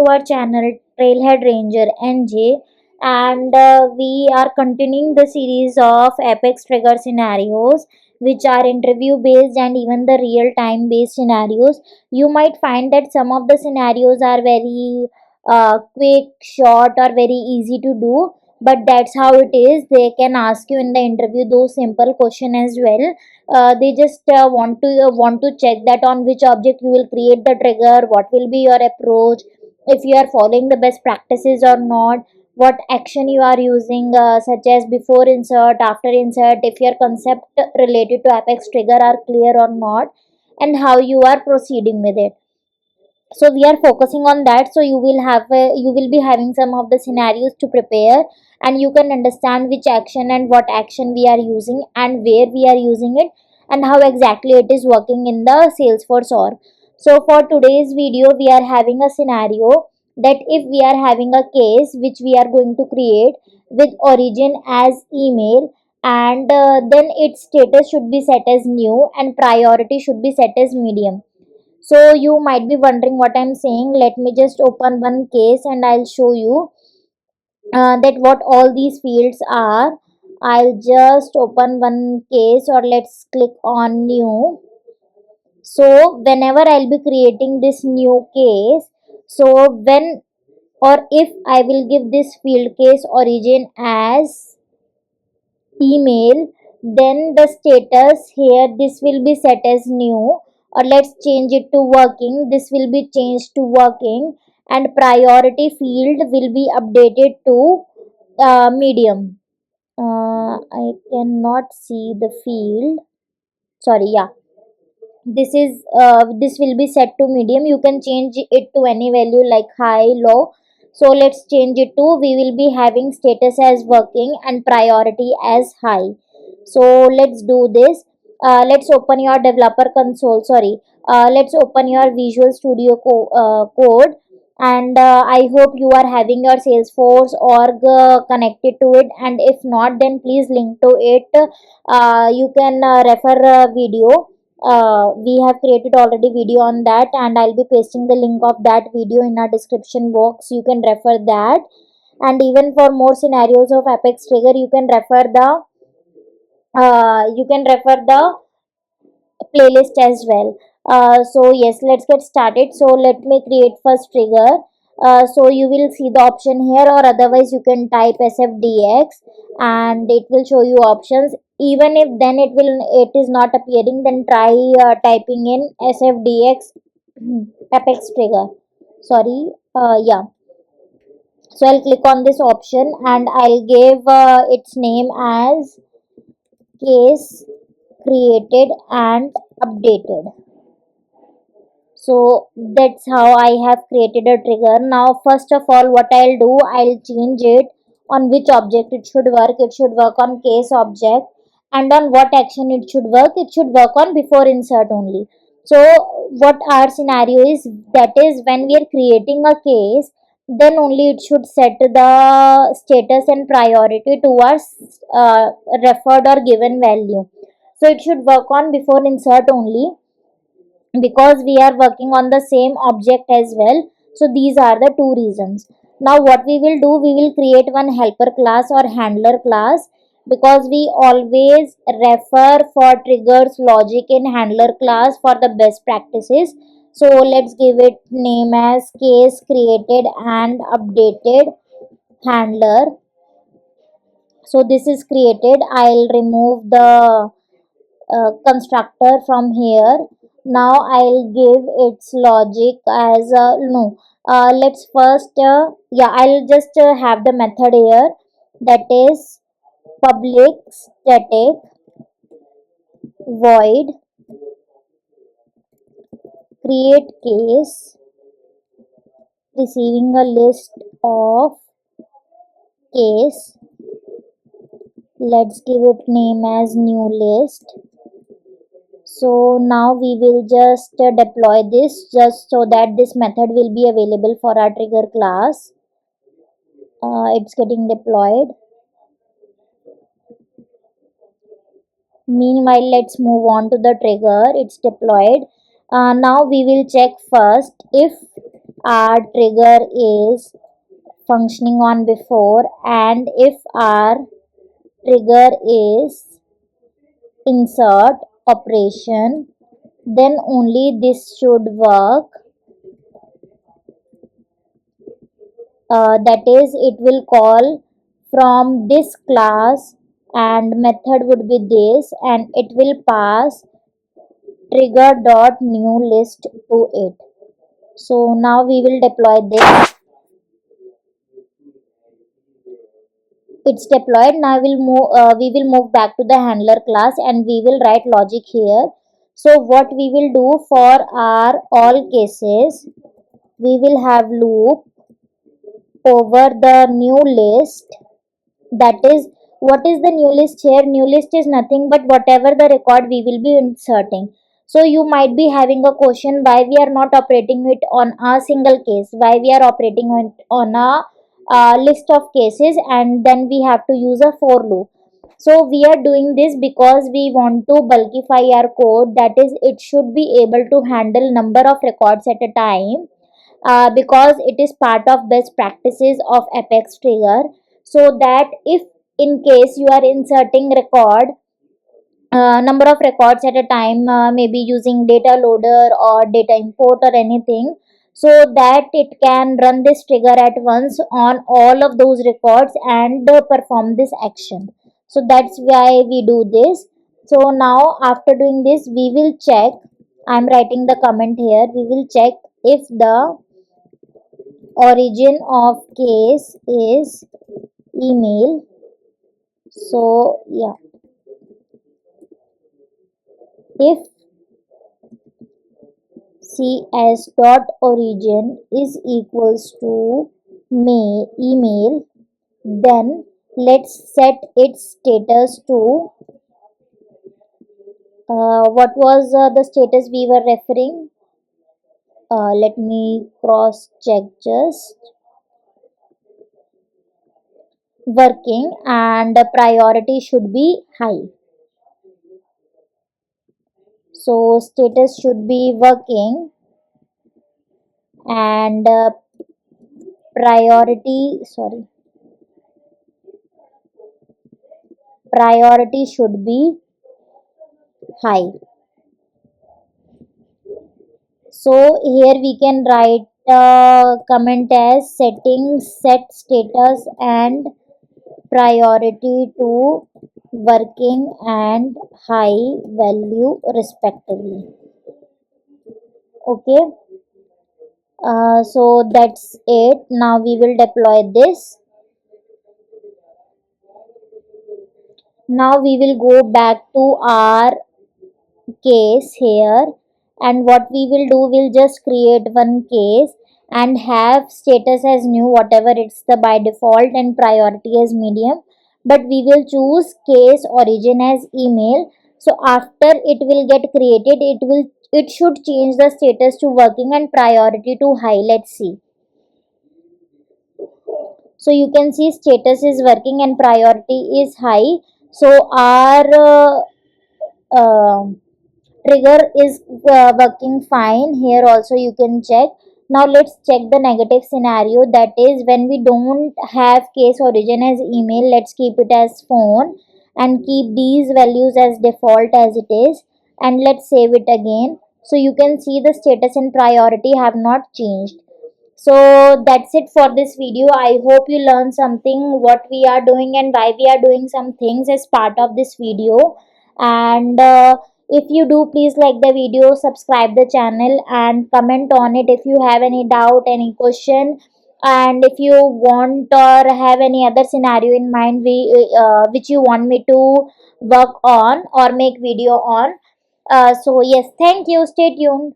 to our channel Trailhead Ranger NJ, and we are continuing the series of Apex trigger scenarios, which are interview based and even the real time based scenarios. You might find that some of the scenarios are very quick, short, or very easy to do, but that's how it is. They can ask you in the interview those simple question as well. They just want to check that on which object you will create the trigger, what will be your approach, if you are following the best practices or not, what action you are using, such as before insert, after insert, if your concept related to apex trigger are clear or not, and how you are proceeding with it. So we are focusing on that, so you will be having some of the scenarios to prepare, and you can understand which action and what action we are using and where we are using it, and how exactly it is working in the Salesforce org. So for today's video we are having a scenario that if we are having a case which we are going to create with origin as email, and then its status should be set as new and priority should be set as medium. So you might be wondering what I'm saying. Let me just open one case and I'll show you that what all these fields are. I'll just open one case, or let's click on new. So whenever I'll be creating this new case, so when or if I will give this field case origin as email, then the status here, this will be set as new, or let's change it to working, this will be changed to working, and priority field will be updated to medium. I cannot see the field, sorry, yeah, this will be set to medium. You can change it to any value like high, low. So let's change it to, we will be having status as working and priority as high. So let's do this. Let's open your developer console, sorry, let's open your Visual Studio code, and I hope you are having your Salesforce org connected to it, and if not, then please link to it. You can refer a video. We have created already video on that, and I'll be pasting the link of that video in our description box. You can refer that, and even for more scenarios of apex trigger you can refer the playlist as well. So yes, let's get started. So let me create first trigger. So you will see the option here, or otherwise you can type sfdx and it will show you options. Even if then it is not appearing, then try typing in sfdx apex trigger, sorry, yeah. So I'll click on this option and I'll give its name as case created and updated. So that's how I have created a trigger. Now first of all, what I'll do, I'll change it on which object it should work. It should work on case object, and on what action it should work. It should work on before insert only. So what our scenario is, that is when we are creating a case, then only it should set the status and priority towards referred or given value. So it should work on before insert only, because we are working on the same object as well. So these are the two reasons. Now what we will do, we will create one helper class or handler class, because we always refer for triggers logic in handler class for the best practices. So let's give it name as case created and updated handler. So this is created. I'll remove the constructor from here. Now I'll give its logic as no, let's first yeah, I'll just have the method here, that is public static void create case receiving a list of case. Let's give it name as new list. So now we will just deploy this, just so that this method will be available for our trigger class. It's getting deployed. Meanwhile, let's move on to the trigger. It's deployed. Now we will check first if our trigger is functioning on before, and if our trigger is insert operation, then only this should work. That is, it will call from this class and method would be this, and it will pass trigger dot new list to it. So now we will deploy this. It's deployed. Now we will move back to the handler class and we will write logic here. So what we will do for our all cases, we will have loop over the new list. That is, what is the new list here? New list is nothing but whatever the record we will be inserting. So you might be having a question why we are not operating it on a single case, why we are operating on a list of cases, and then we have to use a for loop. So we are doing this because we want to bulkify our code, that is, it should be able to handle number of records at a time, because it is part of best practices of apex trigger, so that if in case you are inserting record, number of records at a time, maybe using data loader or data import or anything, so that it can run this trigger at once on all of those records and perform this action. So that's why we do this. So now after doing this, we will check, I'm writing the comment here, we will check if the origin of case is email. So yeah, if cs dot origin is equals to may email, then let's set its status to what was the status we were referring. Let me cross check, just working, and the priority should be high. So status should be working, and priority should be high. So here we can write comment as setting set status and priority to working and high value respectively. Okay, so that's it. Now we will deploy this. Now we will go back to our case here, and what we will do, we'll just create one case and have status as new, whatever it's the by default, and priority as medium, but we will choose case origin as email. So after it will get created, it should change the status to working and priority to high. Let's see. So you can see status is working and priority is high. So our trigger is working fine. Here also you can check. Now let's check the negative scenario, that is when we don't have case origin as email. Let's keep it as phone and keep these values as default as it is, and let's save it again. So you can see the status and priority have not changed. So that's it for this video. I hope you learned something, what we are doing and why we are doing some things as part of this video. And if you do, please like the video, subscribe the channel, and comment on it if you have any doubt, any question, and if you want or have any other scenario in mind which you want me to work on or make video on. So yes, thank you, stay tuned.